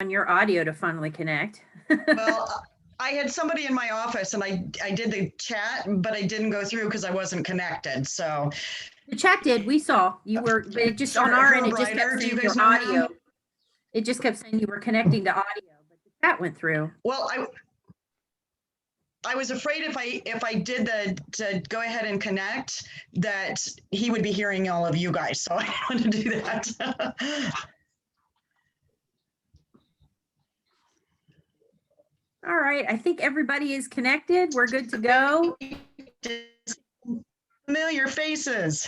on your audio to finally connect. Well, I had somebody in my office and I did the chat, but I didn't go through because I wasn't connected. So The chat did, we saw you were, but it just on our end, it just kept Do you saying guys your know him? audio. It just kept saying you were connecting to audio, but the chat went through. Well, I was afraid if I did to go ahead and connect that he would be hearing all of you guys. So I want to do that. All right, I think everybody is connected. We're good to go. Familiar faces.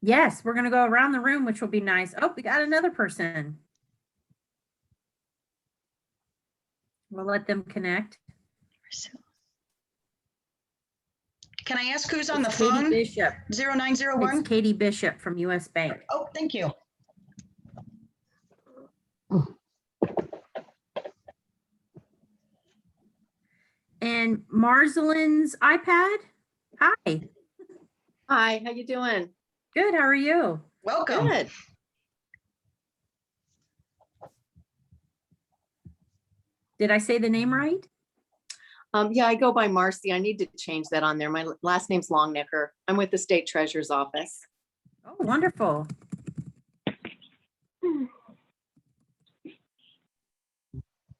Yes, we're going to go around the room, which will be nice. Oh, we got another person. We'll let them connect. Can I ask who's on It's the Katie phone? Bishop. 0901? It's Katie Bishop from US Bank. Oh, thank you. And Marzelin's iPad. Hi. Hi, how you doing? Good. How are you? Welcome. Good. Did I say the name right? Yeah, I go by Marcy. I need to change that on there. My last name's Longnecker. I'm with the State Treasurer's Office. Oh, wonderful.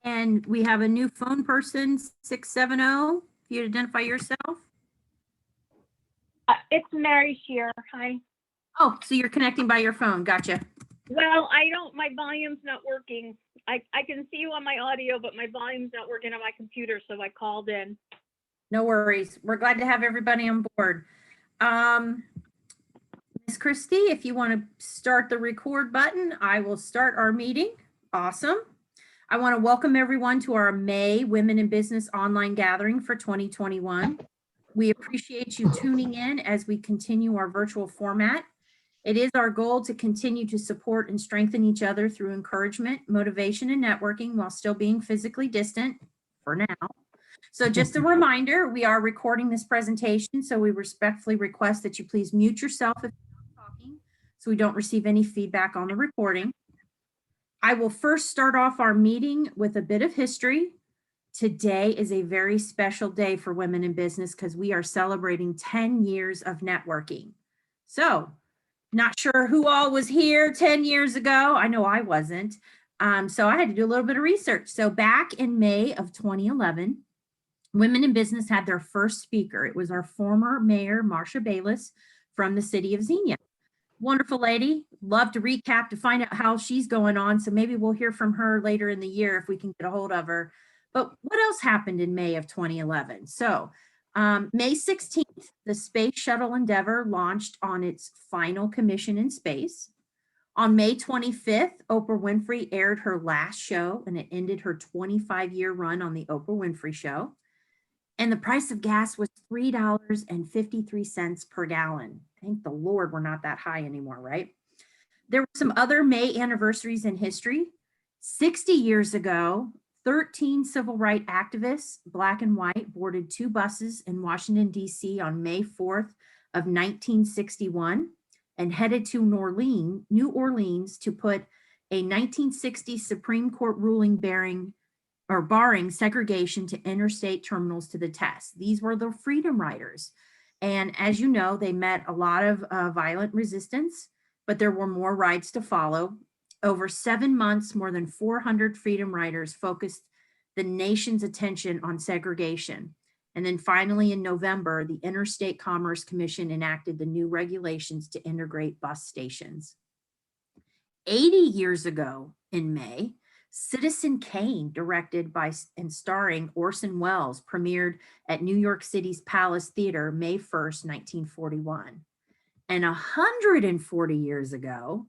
And we have a new phone person, 670. If you identify yourself. It's Mary Shear. Hi. Oh, so you're connecting by your phone. Gotcha. Well, my volume's not working. I can see you on my audio, but my volume's not working on my computer, so I called in. No worries. We're glad to have everybody on board. Miss Christie, if you want to start the record button, I will start our meeting. Awesome. I want to welcome everyone to our May Women in Business online gathering for 2021. We appreciate you tuning in as we continue our virtual format. It is our goal to continue to support and strengthen each other through encouragement, motivation, and networking while still being physically distant for now. So just a reminder, we are recording this presentation, so we respectfully request that you please mute yourself if you're not talking so we don't receive any feedback on the recording. I will first start off our meeting with a bit of history. Today is a very special day for women in business because we are celebrating 10 years of networking. So, not sure who all was here 10 years ago. I know I wasn't. So I had to do a little bit of research. So back in May of 2011, Women in Business had their first speaker. It was our former mayor, Marsha Bayless, from the city of Xenia. Wonderful lady. Love to recap to find out how she's going on. So maybe we'll hear from her later in the year if we can get a hold of her. But what else happened in May of 2011? So May 16th, the Space Shuttle Endeavour launched on its final commission in space. On May 25th, Oprah Winfrey aired her last show and it ended her 25-year run on the Oprah Winfrey Show. And the price of gas was $3.53 per gallon. Thank the Lord we're not that high anymore, right? There were some other May anniversaries in history. 60 years ago, 13 civil rights activists, black and white, boarded two buses in Washington, D.C. on May 4th of 1961 and headed to New Orleans to put a 1960 Supreme Court ruling barring segregation to interstate terminals to the test. These were the Freedom Riders. And as you know, they met a lot of violent resistance, but there were more rides to follow. Over 7 months, more than 400 Freedom Riders focused the nation's attention on segregation. And then finally in November, the Interstate Commerce Commission enacted the new regulations to integrate bus stations. 80 years ago in May, Citizen Kane, directed by and starring Orson Welles, premiered at New York City's Palace Theater, May 1st, 1941. And 140 years ago,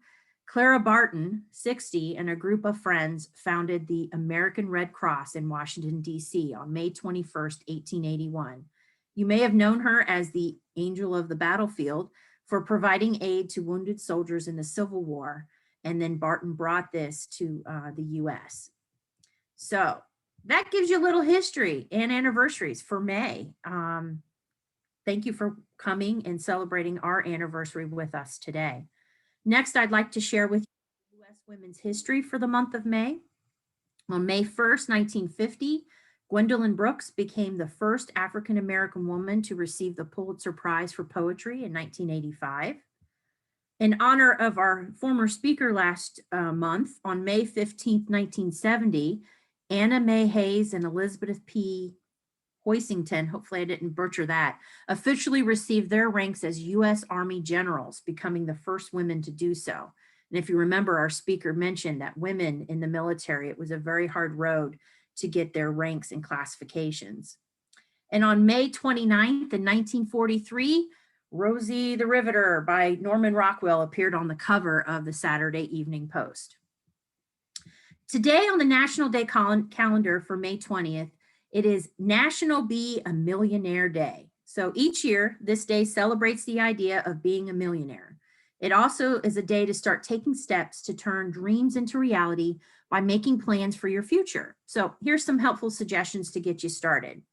Clara Barton, 60, and a group of friends founded the American Red Cross in Washington, D.C. on May 21st, 1881. You may have known her as the Angel of the Battlefield for providing aid to wounded soldiers in the Civil War. And then Barton brought this to the US. So that gives you a little history and anniversaries for May. Thank you for coming and celebrating our anniversary with us today. Next, I'd like to share with you the US women's history for the month of May. On May 1st, 1950, Gwendolyn Brooks became the first African-American woman to receive the Pulitzer Prize for Poetry in 1985. In honor of our former speaker last month, on May 15th, 1970, Anna Mae Hayes and Elizabeth P. Hoisington, hopefully I didn't butcher that, officially received their ranks as U.S. Army generals, becoming the first women to do so. And if you remember, our speaker mentioned that women in the military, it was a very hard road to get their ranks and classifications. And on May 29th in 1943, Rosie the Riveter by Norman Rockwell appeared on the cover of the Saturday Evening Post. Today on the National Day calendar for May 20th, it is National Be a Millionaire Day. So each year, this day celebrates the idea of being a millionaire. It also is a day to start taking steps to turn dreams into reality by making plans for your future. So here's some helpful suggestions to get you started.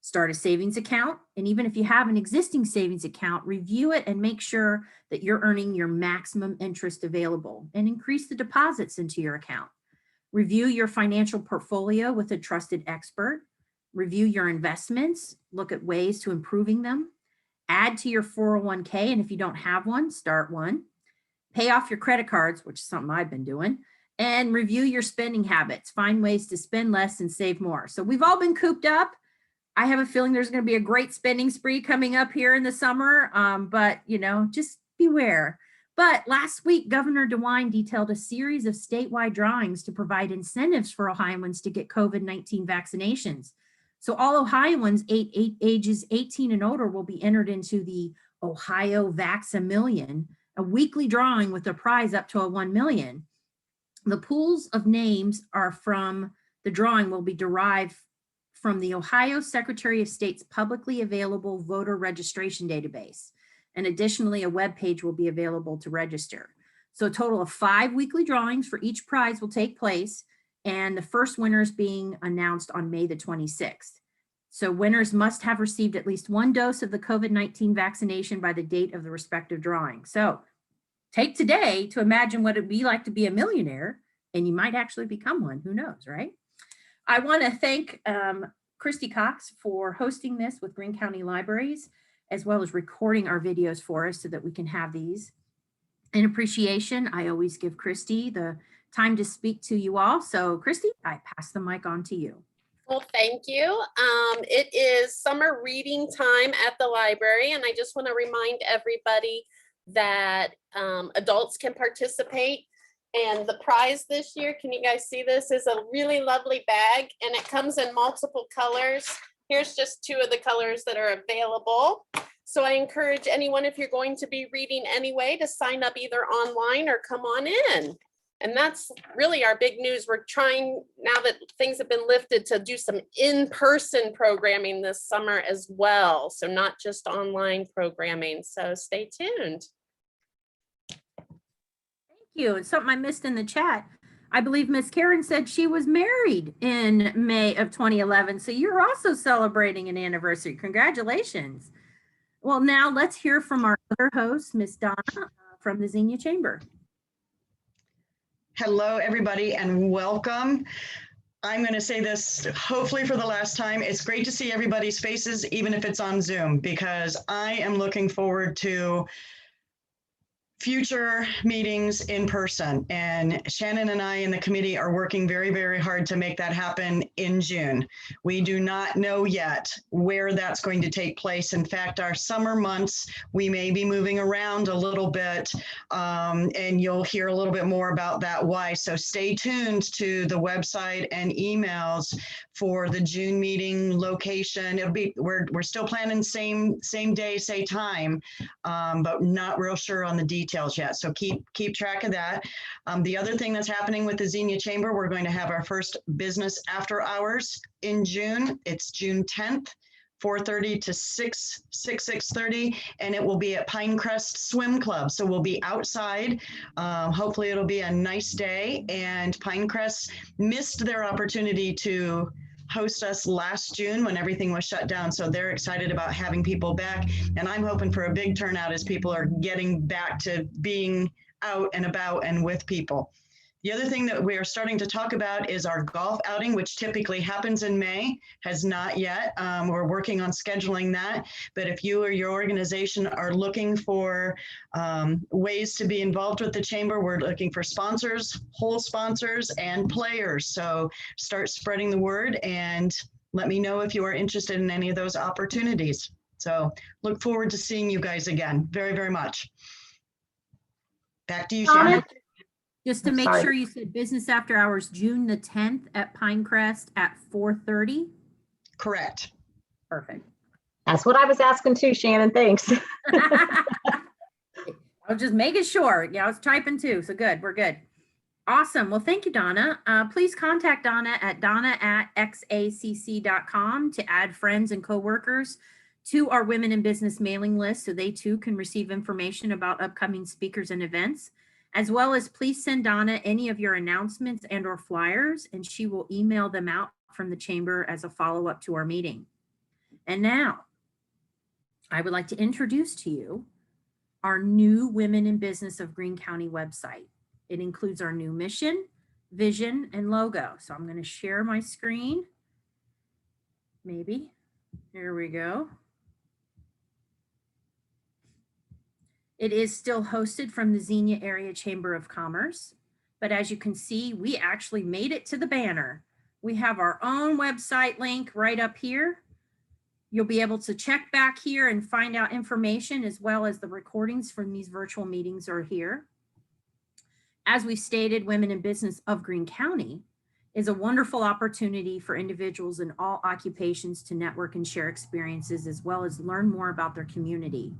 Start a savings account, and even if you have an existing savings account, review it and make sure that you're earning your maximum interest available, and increase the deposits into your account. Review your financial portfolio with a trusted expert. Review your investments, look at ways to improving them. Add to your 401k, and if you don't have one, start one. Pay off your credit cards, which is something I've been doing, and review your spending habits. Find ways to spend less and save more. So we've all been cooped up. I have a feeling there's going to be a great spending spree coming up here in the summer, but just beware. But last week, Governor DeWine detailed a series of statewide drawings to provide incentives for Ohioans to get COVID-19 vaccinations. So all Ohioans ages 18 and older will be entered into the Ohio Vax-A-Million, a weekly drawing with a prize up to $1 million. The pools of names are from the drawing will be derived from the Ohio Secretary of State's publicly available voter registration database. And additionally, a web page will be available to register. So a total of 5 weekly drawings for each prize will take place, and the first winners being announced on May the 26th. So winners must have received at least 1 dose of the COVID-19 vaccination by the date of the respective drawing. So take today to imagine what it'd be like to be a millionaire, and you might actually become one, who knows, right? I wanna thank Christy Cox for hosting this with Greene County Libraries, as well as recording our videos for us so that we can have these. In appreciation, I always give Christy the time to speak to you all. So Christy, I pass the mic on to you. Well, thank you. It is summer reading time at the library, and I just want to remind everybody that adults can participate. And the prize this year, can you guys see this, is a really lovely bag, and it comes in multiple colors. Here's just 2 of the colors that are available. So I encourage anyone, if you're going to be reading anyway, to sign up either online or come on in. And that's really our big news. We're trying, now that things have been lifted, to do some in-person programming this summer as well. So not just online programming. So stay tuned. Thank you. It's something I missed in the chat. I believe Miss Karen said she was married in May of 2011. So you're also celebrating an anniversary. Congratulations. Well, now let's hear from our other host, Miss Donna from the Xenia Chamber. Hello, everybody, and welcome. I'm going to say this hopefully for the last time. It's great to see everybody's faces, even if it's on Zoom, because I am looking forward to future meetings in person. And Shannon and I in the committee are working very, very hard to make that happen in June. We do not know yet where that's going to take place. In fact, our summer months, we may be moving around a little bit, and you'll hear a little bit more about that why. So stay tuned to the website and emails for the June meeting location. It'll be, we're still planning same day, same time, but not real sure on the details yet. So keep track of that. The other thing that's happening with the Xenia Chamber, we're going to have our first business after hours in June. It's June 10th, 4:30 to 6:30, and it will be at Pinecrest Swim Club. So we'll be outside. Hopefully it'll be a nice day, and Pinecrest missed their opportunity to host us last June when everything was shut down. So they're excited about having people back. And I'm hoping for a big turnout as people are getting back to being out and about and with people. The other thing that we are starting to talk about is our golf outing, which typically happens in May, has not yet. We're working on scheduling that. But if you or your organization are looking for ways to be involved with the chamber, we're looking for sponsors, whole sponsors, and players. So start spreading the word and let me know if you are interested in any of those opportunities. So look forward to seeing you guys again very, very much. Back to you, Donna? Shannon. Just to I'm make sorry. sure, you said business after hours, June the 10th at Pinecrest at 4:30. Correct. Perfect. That's what I was asking too, Shannon. Thanks. I was just making sure. Yeah, I was typing too. So good. We're good. Awesome. Well, thank you, Donna. Please contact Donna at donna@xacc.com to add friends and coworkers to our Women in Business mailing list so they too can receive information about upcoming speakers and events. As well as please send Donna any of your announcements and or flyers, and she will email them out from the chamber as a follow-up to our meeting. And now, I would like to introduce to you our new Women in Business of Greene County website. It includes our new mission, vision, and logo. So I'm going to share my screen. Maybe. Here we go. It is still hosted from the Xenia Area Chamber of Commerce, but as you can see, we actually made it to the banner. We have our own website link right up here. You'll be able to check back here and find out information as well as the recordings from these virtual meetings are here. As we stated, Women in Business of Greene County is a wonderful opportunity for individuals in all occupations to network and share experiences as well as learn more about their community.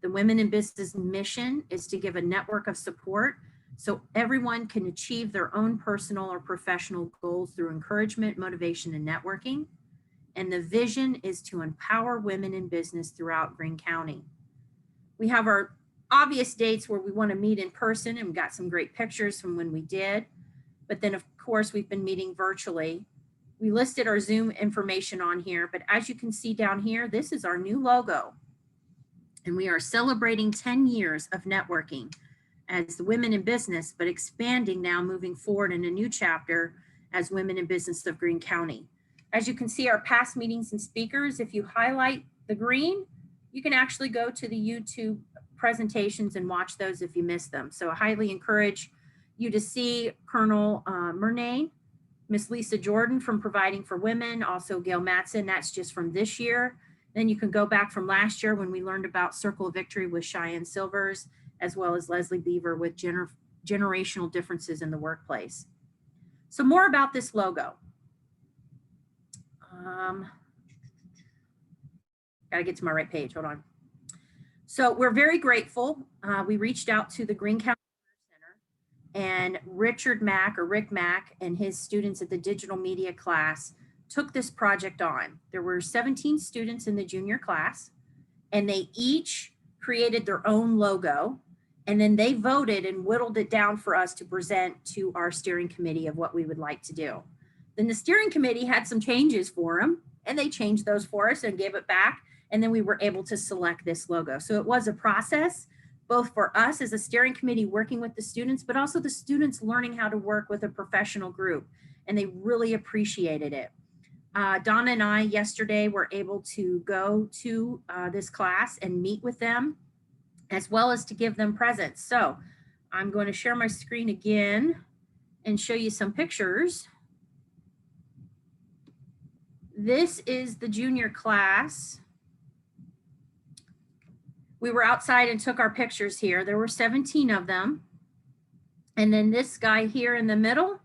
The Women in Business mission is to give a network of support so everyone can achieve their own personal or professional goals through encouragement, motivation, and networking. And the vision is to empower women in business throughout Greene County. We have our obvious dates where we want to meet in person, and we got some great pictures from when we did. But then, of course, we've been meeting virtually. We listed our Zoom information on here, but as you can see down here, this is our new logo. And we are celebrating 10 years of networking as the Women in Business, but expanding now moving forward in a new chapter as Women in Business of Greene County. As you can see our past meetings and speakers, if you highlight the green, you can actually go to the YouTube presentations and watch those if you missed them. So I highly encourage you to see Colonel Murnane, Miss Lisa Jordan from Providing for Women, also Gail Matson, that's just from this year. Then you can go back from last year when we learned about Circle of Victory with Cheyenne Silvers, as well as Leslie Beaver with generational differences in the workplace. So more about this logo. Gotta get to my right page, hold on. So we're very grateful. We reached out to the Greene County Center, and Richard Mack or Rick Mack and his students at the digital media class took this project on. There were 17 students in the junior class, and they each created their own logo, and then they voted and whittled it down for us to present to our steering committee of what we would like to do. Then the steering committee had some changes for them, and they changed those for us and gave it back, and then we were able to select this logo. So it was a process, both for us as a steering committee working with the students, but also the students learning how to work with a professional group, and they really appreciated it. Donna and I yesterday were able to go to this class and meet with them, as well as to give them presents. So I'm going to share my screen again and show you some pictures. This is the junior class. We were outside and took our pictures here. There were 17 of them. And then this guy here in the middle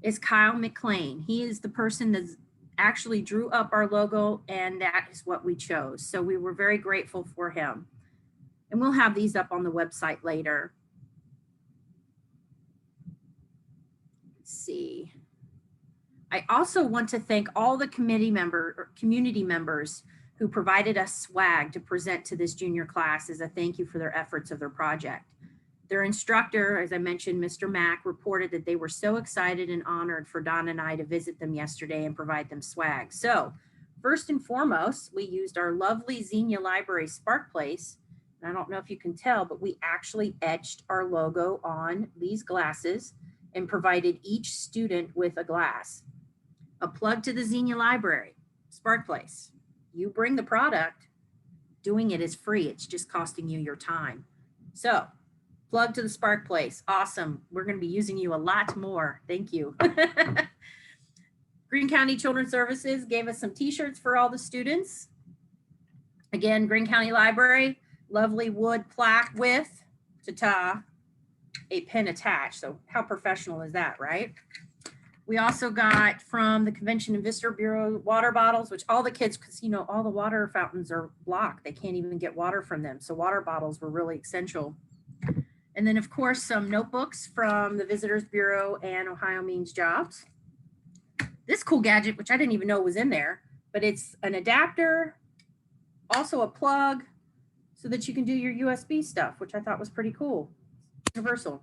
is Kyle McLean. He is the person that actually drew up our logo, and that is what we chose. So we were very grateful for him. And we'll have these up on the website later. Let's see. I also want to thank all the community members who provided us swag to present to this junior class as a thank you for their efforts of their project. Their instructor, as I mentioned, Mr. Mack, reported that they were so excited and honored for Donna and I to visit them yesterday and provide them swag. So first and foremost, we used our lovely Xenia Library Spark Place. I don't know if you can tell, but we actually etched our logo on these glasses, and provided each student with a glass. A plug to the Xenia Library, Spark Place. You bring the product, doing it is free. It's just costing you your time. So plug to the Spark Place. Awesome. We're going to be using you a lot more. Thank you. Greene County Children's Services gave us some t-shirts for all the students. Again, Greene County Library, lovely wood plaque with, ta-ta, a pin attached. So how professional is that, right? We also got from the Convention and Visitor Bureau water bottles, which all the kids, because you know, all the water fountains are blocked. They can't even get water from them. So water bottles were really essential. And then of course, some notebooks from the Visitors Bureau and Ohio Means Jobs. This cool gadget, which I didn't even know was in there, but it's an adapter, also a plug, so that you can do your USB stuff, which I thought was pretty cool. Universal.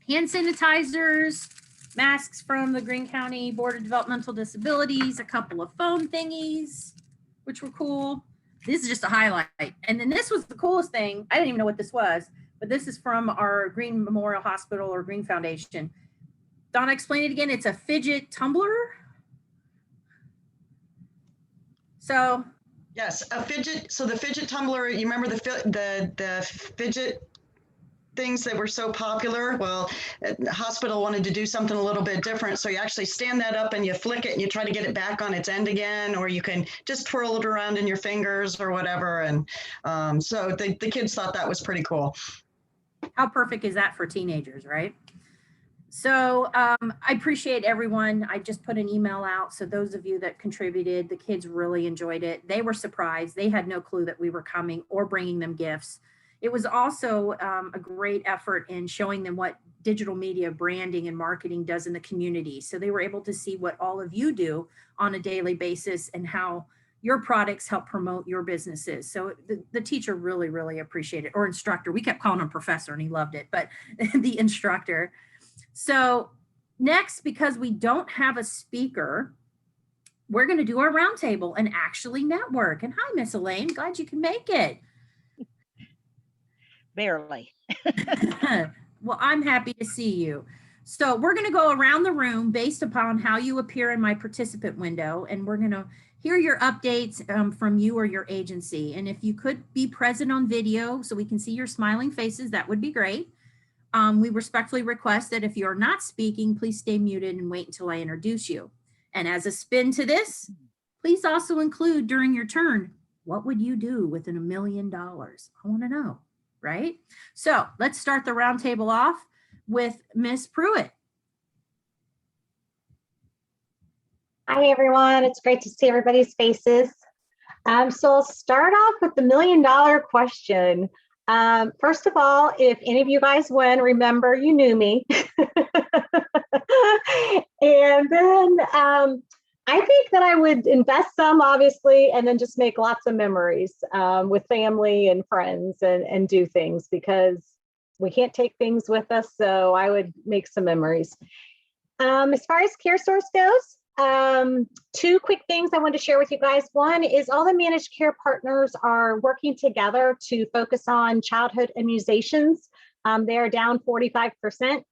Hand sanitizers, masks from the Greene County Board of Developmental Disabilities, a couple of phone thingies, which were cool. This is just a highlight. And then this was the coolest thing. I didn't even know what this was, but this is from our Greene Memorial Hospital or Greene Foundation. Donna, explain it again. It's a fidget tumbler. So Yes, a fidget. So the fidget tumbler, you remember the fidget things that were so popular? Well, the hospital wanted to do something a little bit different. So you actually stand that up and you flick it and you try to get it back on its end again, or you can just twirl it around in your fingers or whatever. And so the kids thought that was pretty cool. how perfect is that for teenagers, right? So I appreciate everyone. I just put an email out. So those of you that contributed, the kids really enjoyed it. They were surprised. They had no clue that we were coming or bringing them gifts. It was also a great effort in showing them what digital media branding and marketing does in the community. So they were able to see what all of you do on a daily basis and how your products help promote your businesses. So the teacher really, really appreciated it, or instructor. We kept calling him professor and he loved it, but the instructor. So next, because we don't have a speaker, we're going to do our roundtable and actually network. And hi, Miss Elaine, glad you can make it. Barely. Well, I'm happy to see you. So we're going to go around the room based upon how you appear in my participant window, and we're going to hear your updates from you or your agency. And if you could be present on video so we can see your smiling faces, that would be great. We respectfully request that if you're not speaking, please stay muted and wait until I introduce you. And as a spin to this, please also include during your turn, what would you do with $1 million? I want to know, right? So let's start the roundtable off with Miss Pruitt. Hi, everyone. It's great to see everybody's faces. So I'll start off with the $1 million question. First of all, if any of you guys win, remember you knew me. And then I think that I would invest some, obviously, and then just make lots of memories with family and friends and do things, because we can't take things with us. So I would make some memories. As far as CareSource goes, two quick things I want to share with you guys. One is all the managed care partners are working together to focus on childhood immunizations. They are down 45%.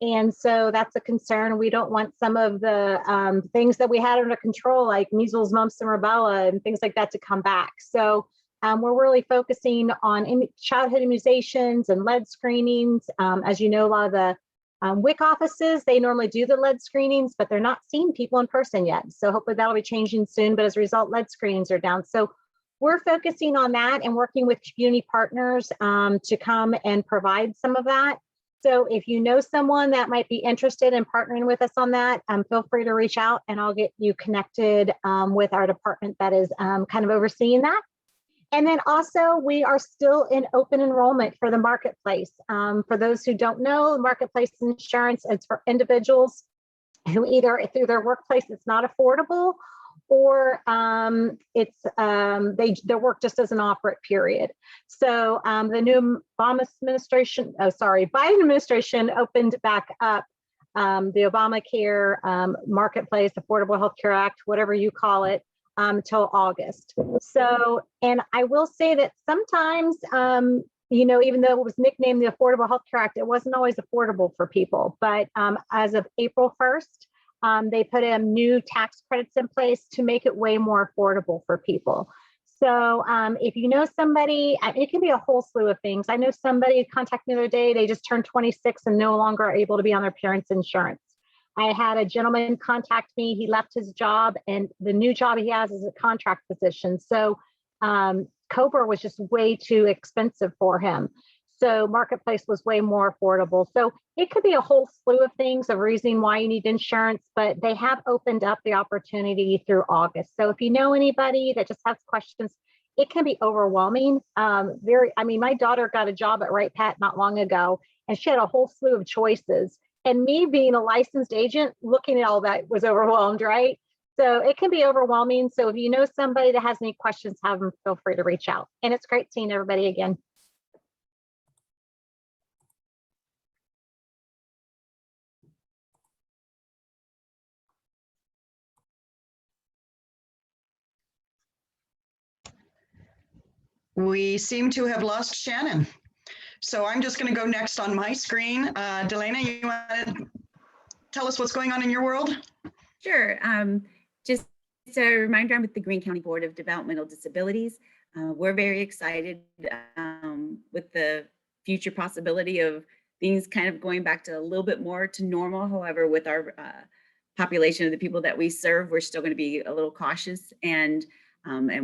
And so that's a concern. We don't want some of the things that we had under control, like measles, mumps, and rubella, and things like that to come back. So we're really focusing on childhood immunizations and lead screenings. As you know, a lot of the WIC offices, they normally do the lead screenings, but they're not seeing people in person yet. So hopefully that'll be changing soon. But as a result, lead screenings are down. So we're focusing on that and working with community partners to come and provide some of that. So if you know someone that might be interested in partnering with us on that, feel free to reach out and I'll get you connected with our department that is kind of overseeing that. And then also, we are still in open enrollment for the marketplace. For those who don't know, marketplace insurance is for individuals who either through their workplace it's not affordable, or their work just doesn't offer it, period. So the new Biden administration opened back up the Obamacare marketplace, Affordable Health Care Act, whatever you call it, till August. So, and I will say that sometimes, even though it was nicknamed the Affordable Health Care Act, it wasn't always affordable for people. But as of April 1st, they put in new tax credits in place to make it way more affordable for people. So if you know somebody, it can be a whole slew of things. I know somebody contacted me the other day, they just turned 26 and no longer are able to be on their parents' insurance. I had a gentleman contact me, he left his job and the new job he has is a contract position. So COBRA was just way too expensive for him. So Marketplace was way more affordable. So it could be a whole slew of things, a reason why you need insurance, but they have opened up the opportunity through August. So if you know anybody that just has questions, it can be overwhelming. My daughter got a job at Right Pat not long ago, and she had a whole slew of choices. And me being a licensed agent, looking at all that was overwhelmed, right? So it can be overwhelming. So if you know somebody that has any questions, have them feel free to reach out. And it's great seeing everybody again. We seem to have lost Shannon. So I'm just going to go next on my screen. Delana, you want to tell us what's going on in your world? Sure. Just a reminder, I'm with the Greene County Board of Developmental Disabilities. We're very excited with the future possibility of things kind of going back to a little bit more to normal. However, with our population of the people that we serve, we're still going to be a little cautious, and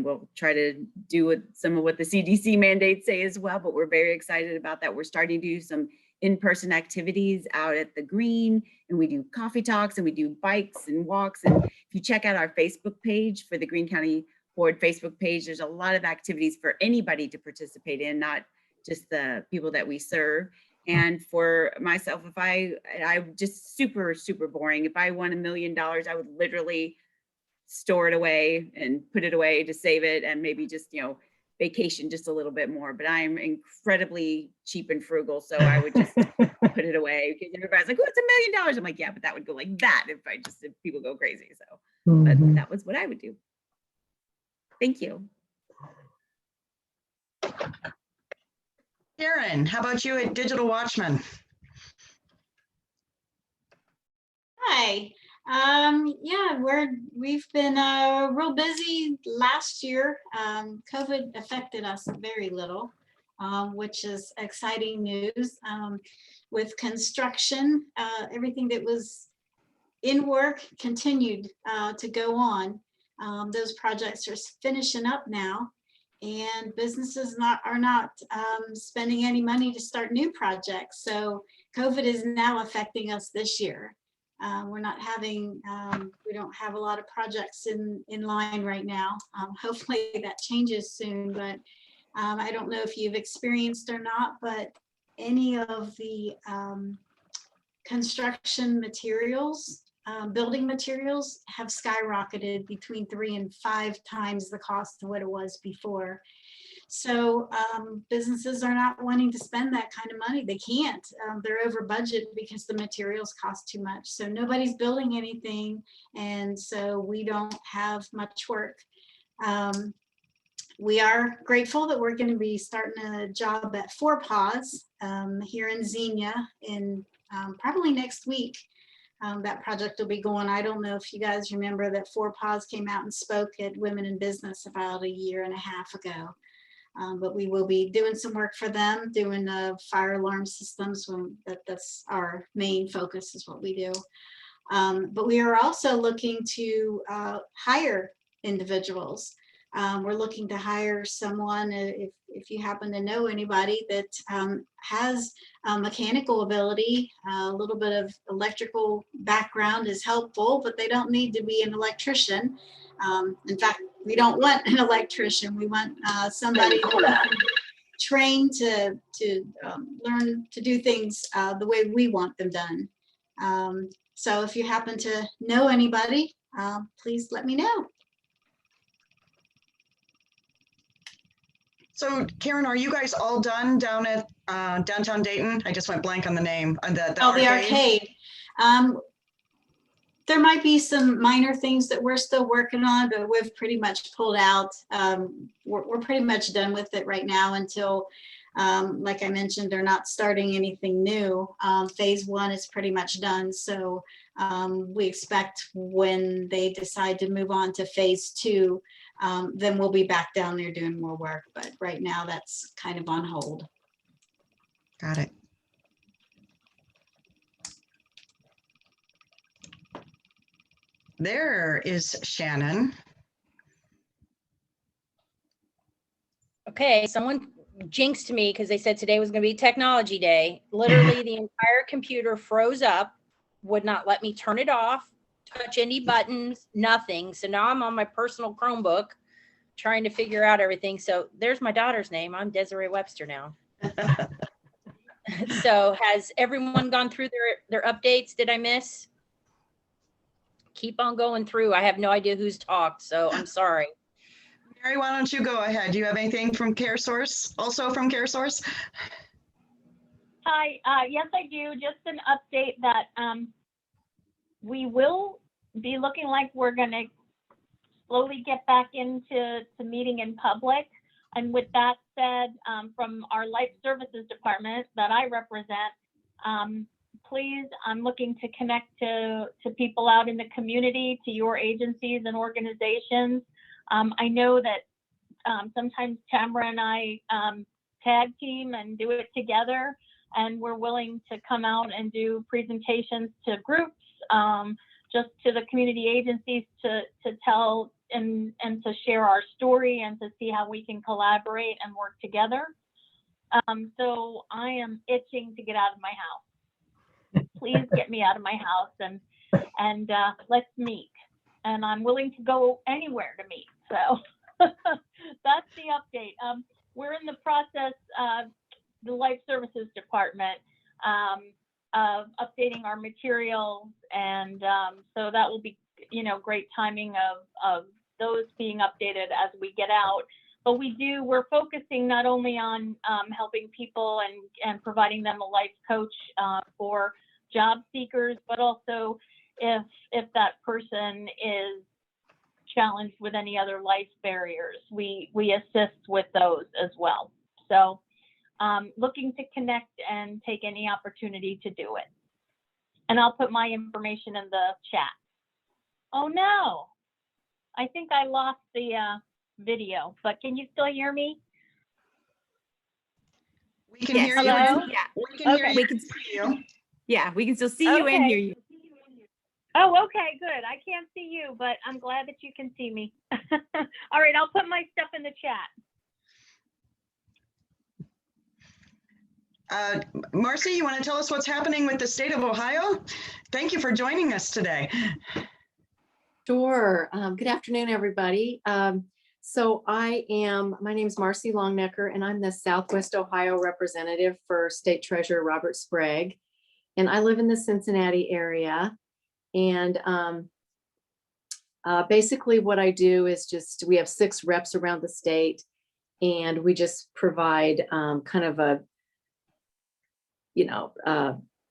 we'll try to do some of what the CDC mandates say as well, but we're very excited about that. We're starting to do some in-person activities out at the Green, and we do coffee talks and we do bikes and walks. And if you check out our Facebook page for the Greene County Board Facebook page, there's a lot of activities for anybody to participate in, not just the people that we serve. And for myself, if I'm just super boring. If I won $1 million, I would literally store it away and put it away to save it and maybe just, vacation just a little bit more. But I'm incredibly cheap and frugal. So I would just put it away because everybody's like, oh, it's $1 million. I'm like, yeah, but that would go like that if people go crazy. So, but that was what I would do. Thank you. Karen, how about you at Digital Watchman? Hi. Yeah, we've been real busy last year. COVID affected us very little, which is exciting news. With construction, everything that was in work continued to go on. Those projects are finishing up now, and businesses are not spending any money to start new projects. So COVID is now affecting us this year. We're not having, we don't have a lot of projects in line right now. Hopefully that changes soon, but I don't know if you've experienced or not, but any of the construction materials, building materials have skyrocketed between 3 and 5 times the cost of what it was before. So businesses are not wanting to spend that kind of money. They can't. They're over budget because the materials cost too much. So nobody's building anything, and so we don't have much work. We are grateful that we're going to be starting a job at Four Paws here in Xenia in probably next week. That project will be going. I don't know if you guys remember that Four Paws came out and spoke at Women in Business about 1.5 years ago. But we will be doing some work for them, doing fire alarm systems. That's our main focus, is what we do. But we are also looking to hire individuals. We're looking to hire someone, if you happen to know anybody that has mechanical ability. A little bit of electrical background is helpful, but they don't need to be an electrician. In fact, we don't want an electrician. We want somebody trained to learn to do things the way we want them done. So if you happen to know anybody, please let me know. So Karen, are you guys all done down at downtown Dayton? I just went blank on the name. The arcade. There might be some minor things that we're still working on, but we've pretty much pulled out. We're pretty much done with it right now until Like I mentioned, they're not starting anything new. Phase 1 is pretty much done. So we expect when they decide to move on to phase 2, then we'll be back down there doing more work. But right now that's kind of on hold. Got it. There is Shannon. Okay, someone jinxed me because they said today was going to be technology day. Literally, the entire computer froze up, would not let me turn it off, touch any buttons, nothing. So now I'm on my personal Chromebook trying to figure out everything. So there's my daughter's name. I'm Desiree Webster now. So has everyone gone through their updates? Did I miss? Keep on going through. I have no idea who's talked, so I'm sorry. Mary, why don't you go ahead? Do you have anything from CareSource? Also from CareSource? Hi, yes, I do. Just an update that we will be looking like we're going to slowly get back into meeting in public. And with that said, from our Life Services Department that I represent, please, I'm looking to connect to people out in the community, to your agencies and organizations. I know that sometimes Tamara and I tag team and do it together, and we're willing to come out and do presentations to groups, just to the community agencies to tell and to share our story and to see how we can collaborate and work together. So I am itching to get out of my house. Please get me out of my house and let's meet. And I'm willing to go anywhere to meet. So that's the update. We're in the process of the Life Services Department of updating our materials, and so that will be, great timing of those being updated as we get out. But we're focusing not only on helping people and providing them a life coach for job seekers, but also if that person is challenged with any other life barriers, we assist with those as well. So looking to connect and take any opportunity to do it. And I'll put my information in the chat. Oh no, I think I lost the video, but can you still hear me? We can Yes, hear Hello? you. Yeah, We can hear Okay. you. we can, yeah, we can still see you and Okay. hear you. Oh, okay, good. I can't see you, but I'm glad that you can see me. All right, I'll put my stuff in the chat. Marcy, you want to tell us what's happening with the state of Ohio? Thank you for joining us today. Sure. Good afternoon, everybody. So my name is Marcy Longnecker, and I'm the Southwest Ohio representative for State Treasurer Robert Sprague. And I live in the Cincinnati area. And basically what I do is we have 6 reps around the state, and we just provide kind of a,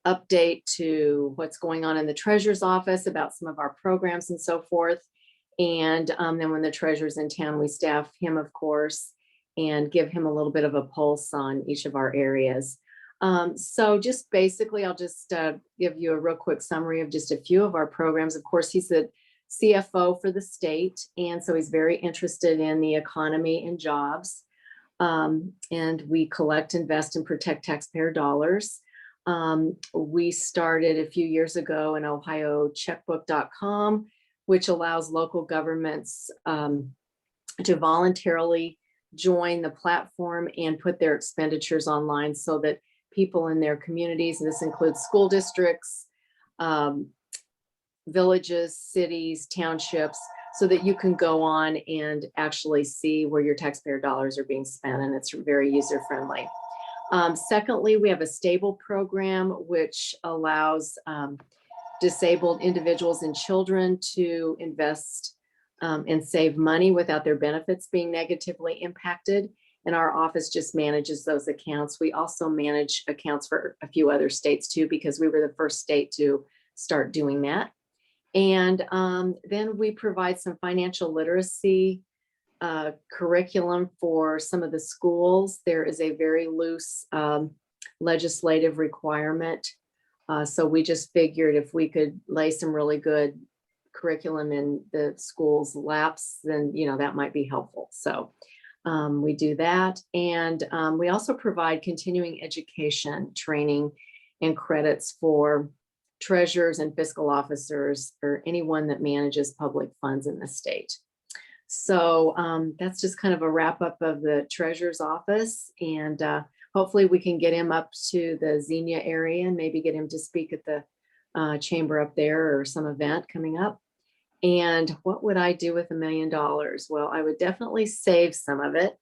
update to what's going on in the treasurer's office about some of our programs and so forth. And then when the treasurer's in town, we staff him, of course, and give him a little bit of a pulse on each of our areas. So just basically, I'll just give you a real quick summary of just a few of our programs. Of course, he's the CFO for the state, and so he's very interested in the economy and jobs. And we collect, invest, and protect taxpayer dollars. We started a few years ago an ohiocheckbook.com, which allows local governments to voluntarily join the platform and put their expenditures online so that people in their communities, and this includes school districts, villages, cities, townships, so that you can go on and actually see where your taxpayer dollars are being spent, and it's very user friendly. Secondly, we have a stable program which allows disabled individuals and children to invest and save money without their benefits being negatively impacted. And our office just manages those accounts. We also manage accounts for a few other states too, because we were the first state to start doing that. And then we provide some financial literacy curriculum for some of the schools. There is a very loose legislative requirement. So we just figured if we could lay some really good curriculum in the schools' laps, then, that might be helpful. So we do that. And we also provide continuing education training and credits for treasurers and fiscal officers or anyone that manages public funds in the state. So that's just kind of a wrap up of the treasurer's office. And hopefully we can get him up to the Xenia area and maybe get him to speak at the chamber up there or some event coming up. And what would I do with $1 million? Well, I would definitely save some of it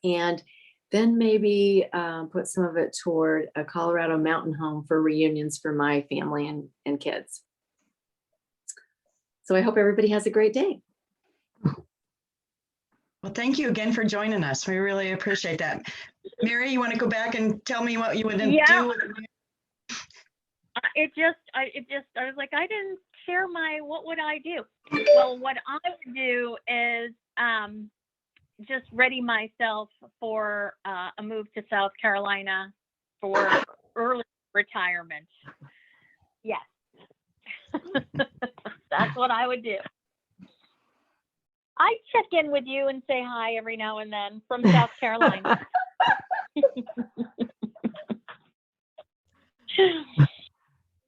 and then maybe put some of it toward a Colorado mountain home for reunions for my family and kids. So I hope everybody has a great day. Well, thank you again for joining us. We really appreciate that. Mary, you want to go back and tell me what you would Yeah. do? I was like, I didn't share what would I do? Well, what I would do is just ready myself for a move to South Carolina for early retirement. Yes. That's what I would do. I check in with you and say hi every now and then from South Carolina.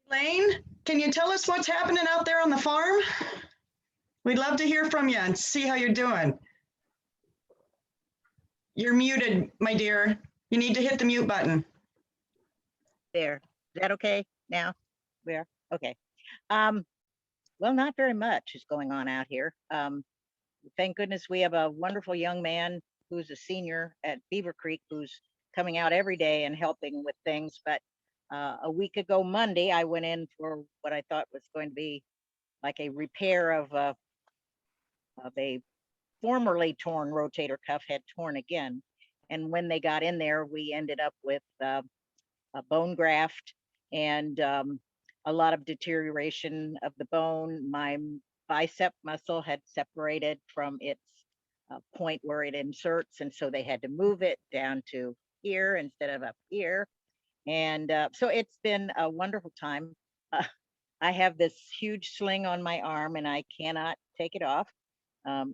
Elaine, can you tell us what's happening out there on the farm? We'd love to hear from you and see how you're doing. You're muted, my dear. You need to hit the mute button. There. Is that okay now? Where? Okay. Well, not very much is going on out here. Thank goodness we have a wonderful young man who's a senior at Beaver Creek who's coming out every day and helping with things. But a week ago Monday, I went in for what I thought was going to be like a repair of a formerly torn rotator cuff had torn again. And when they got in there, we ended up with a bone graft and a lot of deterioration of the bone. My bicep muscle had separated from its point where it inserts. And so they had to move it down to here instead of up here. And so it's been a wonderful time. I have this huge sling on my arm and I cannot take it off,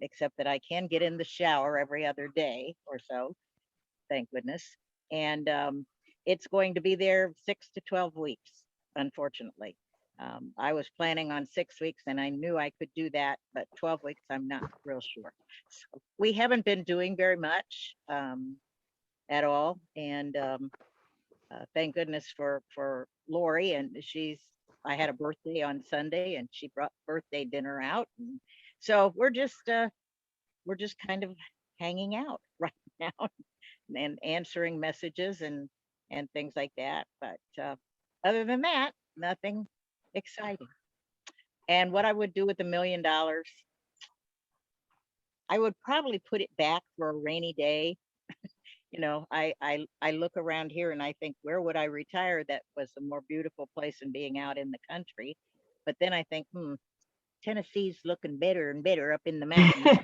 except that I can get in the shower every other day or so, thank goodness. And it's going to be there 6 to 12 weeks, unfortunately. I was planning on 6 weeks and I knew I could do that, but 12 weeks, I'm not real sure. So we haven't been doing very much at all. And thank goodness for Lori, and I had a birthday on Sunday and she brought birthday dinner out. And so we're just kind of hanging out right now and answering messages and things like that. But other than that, nothing exciting. And what I would do with $1 million, I would probably put it back for a rainy day. You know, I look around here and I think, where would I retire that was a more beautiful place than being out in the country? But then I think, Tennessee's looking better and better up in the mountains.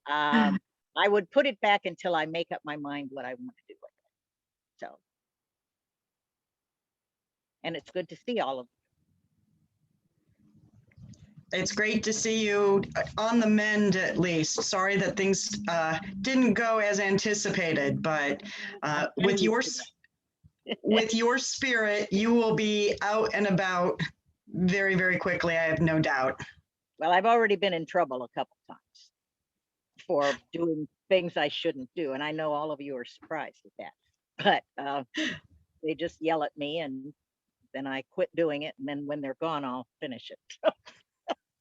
I would put it back until I make up my mind what I want to do with it. So, and it's good to see all of you. It's great to see you on the mend, at least. Sorry that things didn't go as anticipated, but with your spirit, you will be out and about very, very quickly. I have no doubt. Well, I've already been in trouble a couple times for doing things I shouldn't do, and I know all of you are surprised at that. But they just yell at me, and then I quit doing it, and then when they're gone, I'll finish it.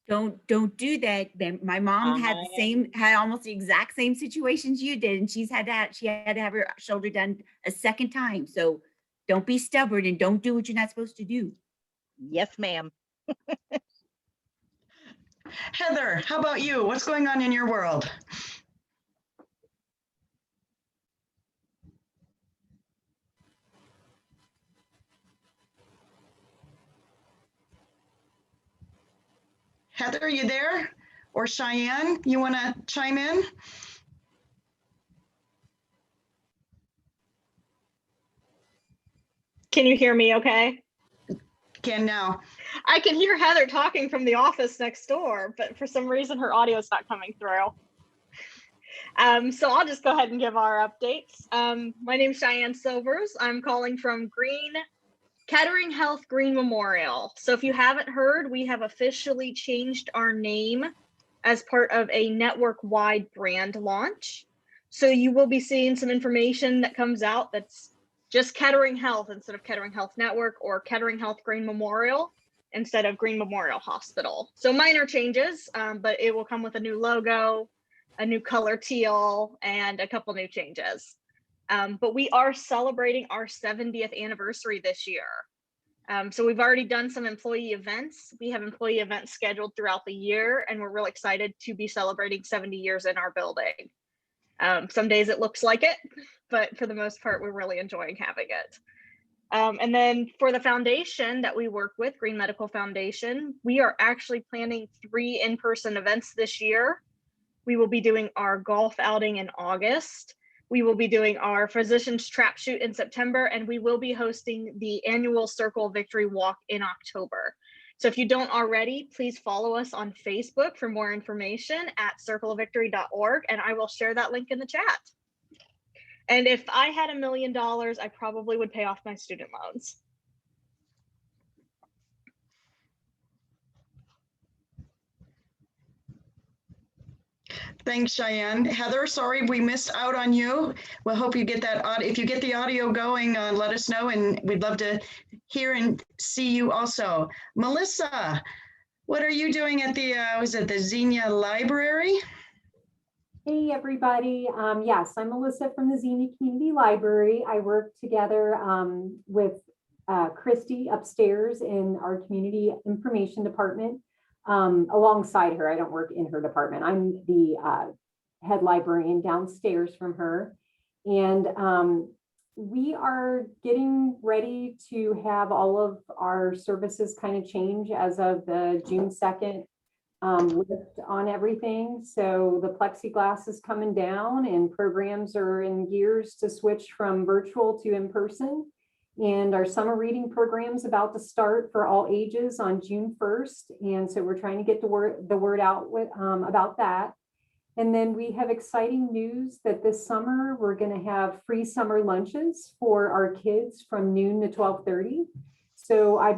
Don't do that. My mom had almost the exact same situations you did, and she had to have her shoulder done a second time. So don't be stubborn and don't do what you're not supposed to do. Yes, ma'am. Heather, how about you? What's going on in your world? Heather, are you there? or Cheyenne, you want to chime in? Can you hear me okay? Can now. I can hear Heather talking from the office next door, but for some reason her audio is not coming through. So I'll just go ahead and give our updates. My name's Cheyenne Silvers. I'm calling from Kettering Health Green Memorial. So if you haven't heard, we have officially changed our name as part of a network-wide brand launch. So you will be seeing some information that comes out that's just Kettering Health instead of Kettering Health Network, or Kettering Health Green Memorial instead of Green Memorial Hospital. So minor changes, but it will come with a new logo, a new color teal, and a couple new changes. But we are celebrating our 70th anniversary this year. So we've already done some employee events. We have employee events scheduled throughout the year, and we're really excited to be celebrating 70 years in our building. Some days it looks like it, but for the most part, we're really enjoying having it. And then for the foundation that we work with, Green Medical Foundation, we are actually planning 3 in-person events this year. We will be doing our golf outing in August. We will be doing our Physicians Trap Shoot in September, and we will be hosting the annual Circle of Victory Walk in October. So if you don't already, please follow us on Facebook for more information at circleofvictory.org, and I will share that link in the chat. And if I had $1 million, I probably would pay off my student loans. Thanks, Cheyenne. Heather, sorry we missed out on you. We'll hope you get that. If you get the audio going, let us know, and we'd love to hear and see you also. Melissa, what are you doing at the, was it the Xenia Library? Hey, everybody. Yes, I'm Melissa from the Xenia Community Library. I work together with Christy upstairs in our Community Information Department. Alongside her, I don't work in her department. I'm the head librarian downstairs from her. And we are getting ready to have all of our services kind of change as of the June 2nd lift on everything. So the plexiglass is coming down and programs are in gears to switch from virtual to in-person. And our summer reading program is about to start for all ages on June 1st. And so we're trying to get the word out with, about that. And then we have exciting news that this summer we're going to have free summer lunches for our kids from noon to 12:30. So I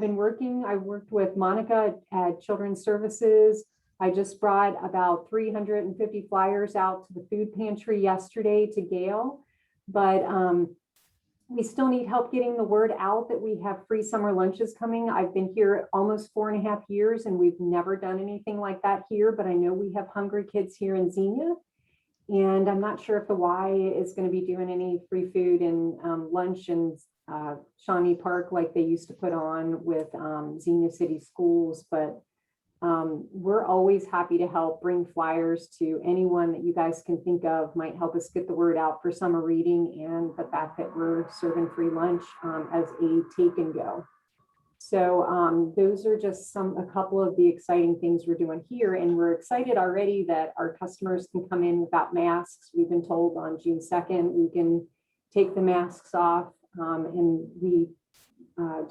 worked with Monica at Children's Services. I just brought about 350 flyers out to the food pantry yesterday to Gail. But we still need help getting the word out that we have free summer lunches coming. I've been here almost 4.5 years and we've never done anything like that here, but I know we have hungry kids here in Xenia. And I'm not sure if the Y is going to be doing any free food and lunch in Shawnee Park like they used to put on with Xenia City Schools, but we're always happy to help bring flyers to anyone that you guys can think of might help us get the word out for summer reading and the fact that we're serving free lunch as a take and go. So those are just a couple of the exciting things we're doing here. And we're excited already that our customers can come in without masks. We've been told on June 2nd, we can take the masks off. And we,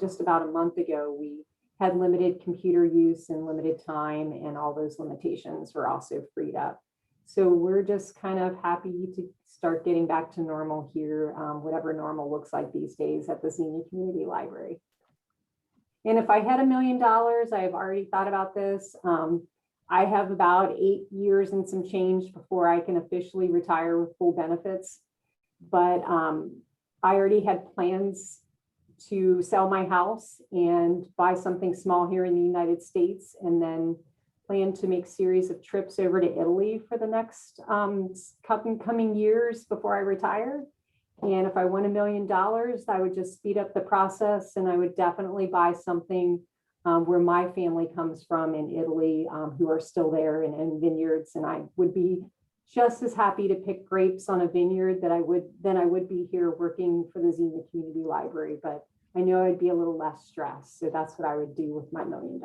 just about a month ago, we had limited computer use and limited time, and all those limitations were also freed up. So we're just kind of happy to start getting back to normal here, whatever normal looks like these days at the Xenia Community Library. And if I had $1 million, I've already thought about this. I have about 8 years and some change before I can officially retire with full benefits. But I already had plans to sell my house and buy something small here in the United States, and then plan to make a series of trips over to Italy for the next coming years before I retire. And if I won $1 million, I would just speed up the process, and I would definitely buy something where my family comes from in Italy, who are still there in vineyards. And I would be just as happy to pick grapes on a vineyard than I would be here working for the Xenia Community Library. But I know I'd be a little less stressed. So that's what I would do with my $1 million.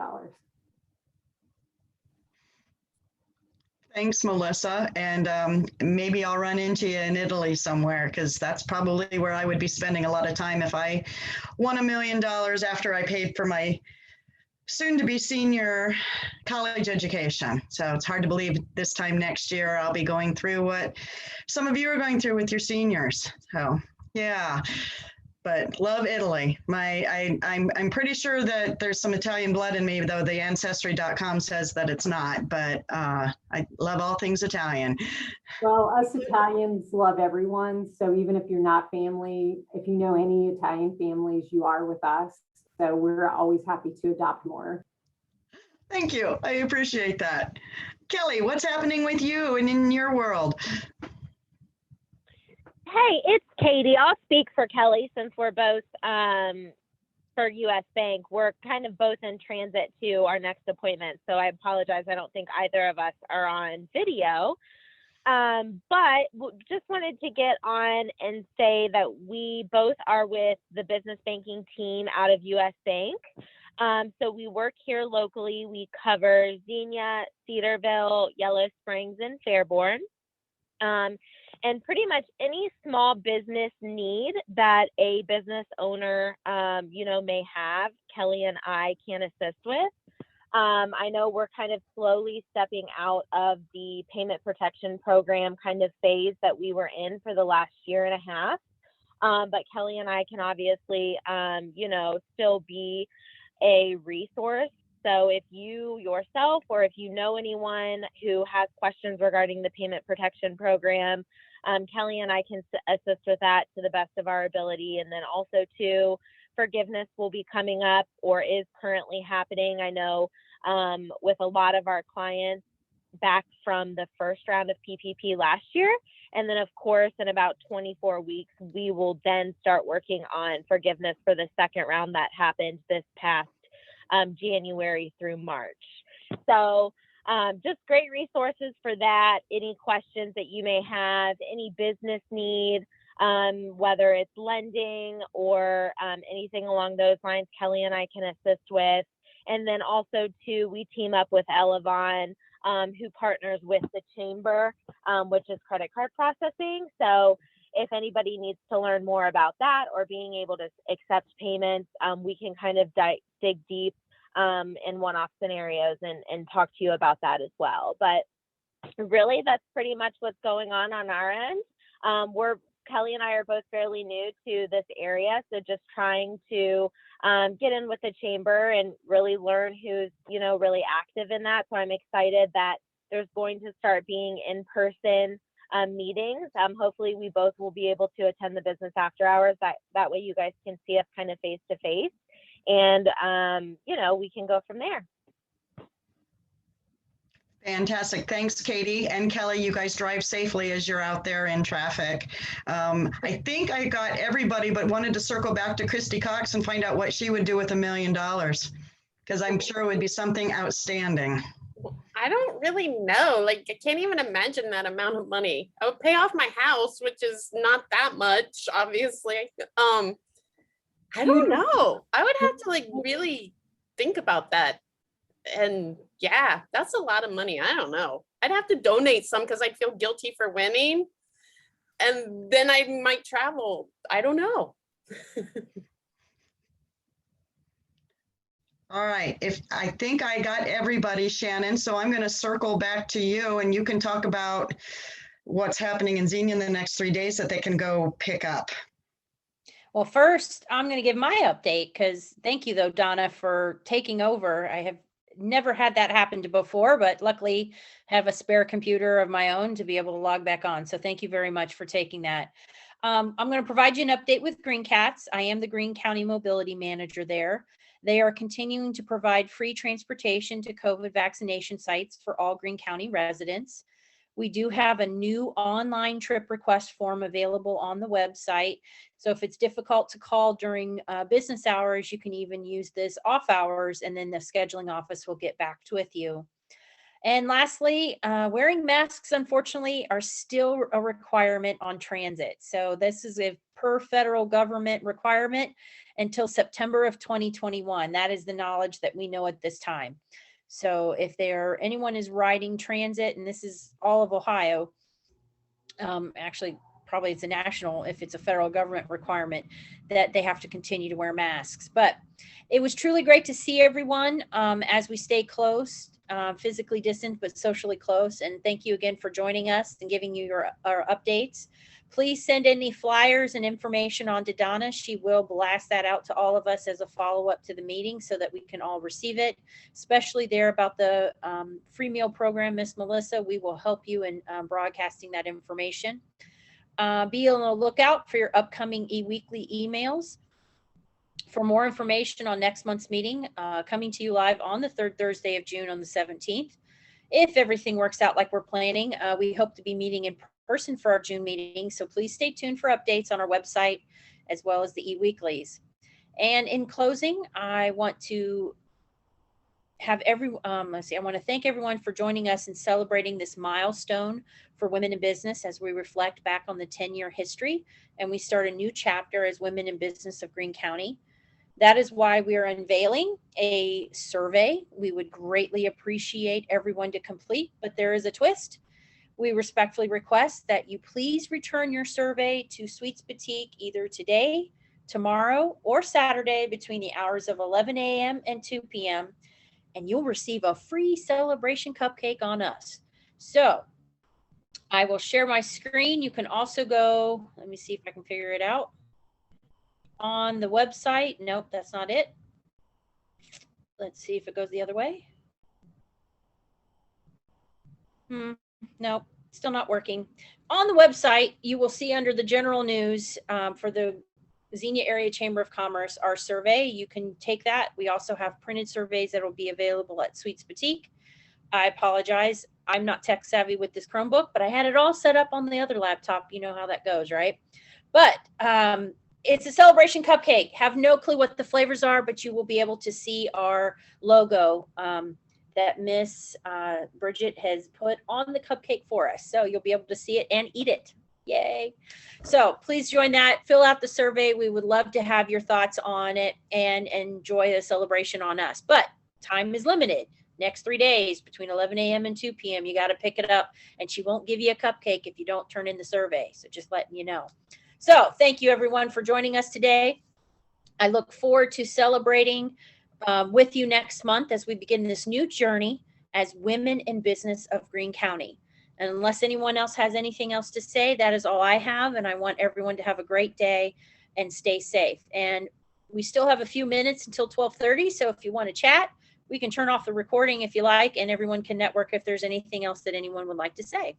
Thanks, Melissa. And maybe I'll run into you in Italy somewhere, because that's probably where I would be spending a lot of time if I won $1 million after I paid for my soon-to-be senior college education. So it's hard to believe this time next year I'll be going through what some of you are going through with your seniors. So yeah. But love Italy. I'm pretty sure that there's some Italian blood in me, though the ancestry.com says that it's not. But I love all things Italian. Well, us Italians love everyone. So even if you're not family, if you know any Italian families, you are with us. So we're always happy to adopt more. Thank you. I appreciate that. Kelly, what's happening with you and in your world? Hey, it's Katie. I'll speak for Kelly since we're both for US Bank. We're kind of both in transit to our next appointment. So I apologize. I don't think either of us are on video. But just wanted to get on and say that we both are with the business banking team out of US Bank. So we work here locally. We cover Xenia, Cedarville, Yellow Springs, and Fairborn. And pretty much any small business need that a business owner, may have, Kelly and I can assist with. I know we're kind of slowly stepping out of the payment protection program kind of phase that we were in for the last year and a half. But Kelly and I can obviously, still be a resource. So if you yourself, or if you know anyone who has questions regarding the payment protection program, Kelly and I can assist with that to the best of our ability. And then also too, forgiveness will be coming up or is currently happening. I know with a lot of our clients back from the first round of PPP last year. And then of course, in about 24 weeks, we will then start working on forgiveness for the second round that happened this past January through March. So just great resources for that. Any questions that you may have, any business need, whether it's lending or anything along those lines, Kelly and I can assist with. And then also too, we team up with Elevon, who partners with the Chamber, which is credit card processing. So if anybody needs to learn more about that or being able to accept payments, we can kind of dig deep in one-off scenarios and talk to you about that as well. But really, that's pretty much what's going on our end. Kelly and I are both fairly new to this area, so just trying to get in with the Chamber and really learn who's, really active in that. So I'm excited that there's going to start being in-person meetings. Hopefully we both will be able to attend the business after hours. That way you guys can see us kind of face to face, and we can go from there. Fantastic. Thanks, Katie and Kelly. You guys drive safely as you're out there in traffic. I think I got everybody, but wanted to circle back to Christy Cox and find out what she would do with $1 million, because I'm sure it would be something outstanding. I don't really know. I can't even imagine that amount of money. I would pay off my house, which is not that much, obviously. I don't know. I would have to really think about that. And yeah, that's a lot of money. I don't know. I'd have to donate some because I'd feel guilty for winning. And then I might travel. I don't know. All right. I think I got everybody, Shannon. So I'm going to circle back to you, and you can talk about what's happening in Xenia in the next 3 days that they can go pick up. Well, first, I'm going to give my update, because thank you, though, Donna, for taking over. I have never had that happen before, but luckily have a spare computer of my own to be able to log back on. So thank you very much for taking that. I'm going to provide you an update with Green Cats. I am the Greene County Mobility Manager there. They are continuing to provide free transportation to COVID vaccination sites for all Greene County residents. We do have a new online trip request form available on the website. So if it's difficult to call during business hours, you can even use this off hours, and then the scheduling office will get back with you. And lastly, wearing masks, unfortunately, are still a requirement on transit. So this is a per federal government requirement until September of 2021. That is the knowledge that we know at this time. So if anyone is riding transit, and this is all of Ohio, actually probably it's a national, if it's a federal government requirement, that they have to continue to wear masks. But it was truly great to see everyone as we stay close, physically distant, but socially close. And thank you again for joining us and giving you our updates. Please send any flyers and information on to Donna. She will blast that out to all of us as a follow-up to the meeting so that we can all receive it, especially there about the free meal program, Miss Melissa. We will help you in broadcasting that information. Be on the lookout for your upcoming e-weekly emails. For more information on next month's meeting, coming to you live on the third Thursday of June on the 17th. If everything works out like we're planning, we hope to be meeting in person for our June meeting. So please stay tuned for updates on our website as well as the e-weeklies. And in closing, I want to have I want to thank everyone for joining us in celebrating this milestone for women in business as we reflect back on the 10-year history and we start a new chapter as women in business of Greene County. That is why we are unveiling a survey. We would greatly appreciate everyone to complete, but there is a twist. We respectfully request that you please return your survey to Sweets Boutique either today, tomorrow, or Saturday between the hours of 11 a.m. and 2 p.m. and you'll receive a free celebration cupcake on us. So I will share my screen. You can also go, let me see if I can figure it out. On the website, nope, that's not it. Let's see if it goes the other way. Nope, still not working. On the website, you will see under the general news for the Xenia Area Chamber of Commerce, our survey. You can take that. We also have printed surveys that will be available at Sweets Boutique. I apologize. I'm not tech savvy with this Chromebook, but I had it all set up on the other laptop. You know how that goes, right? But it's a celebration cupcake. Have no clue what the flavors are, but you will be able to see our logo that Miss Bridget has put on the cupcake for us. So you'll be able to see it and eat it. Yay. So please join that, fill out the survey. We would love to have your thoughts on it and enjoy the celebration on us. But time is limited. Next 3 days between 11 a.m. and 2 p.m. You got to pick it up, and she won't give you a cupcake if you don't turn in the survey. So just letting you know. So thank you everyone for joining us today. I look forward to celebrating with you next month as we begin this new journey as women in business of Greene County. And unless anyone else has anything else to say, that is all I have. And I want everyone to have a great day and stay safe. And we still have a few minutes until 12:30. So if you want to chat, we can turn off the recording if you like, and everyone can network if there's anything else that anyone would like to say.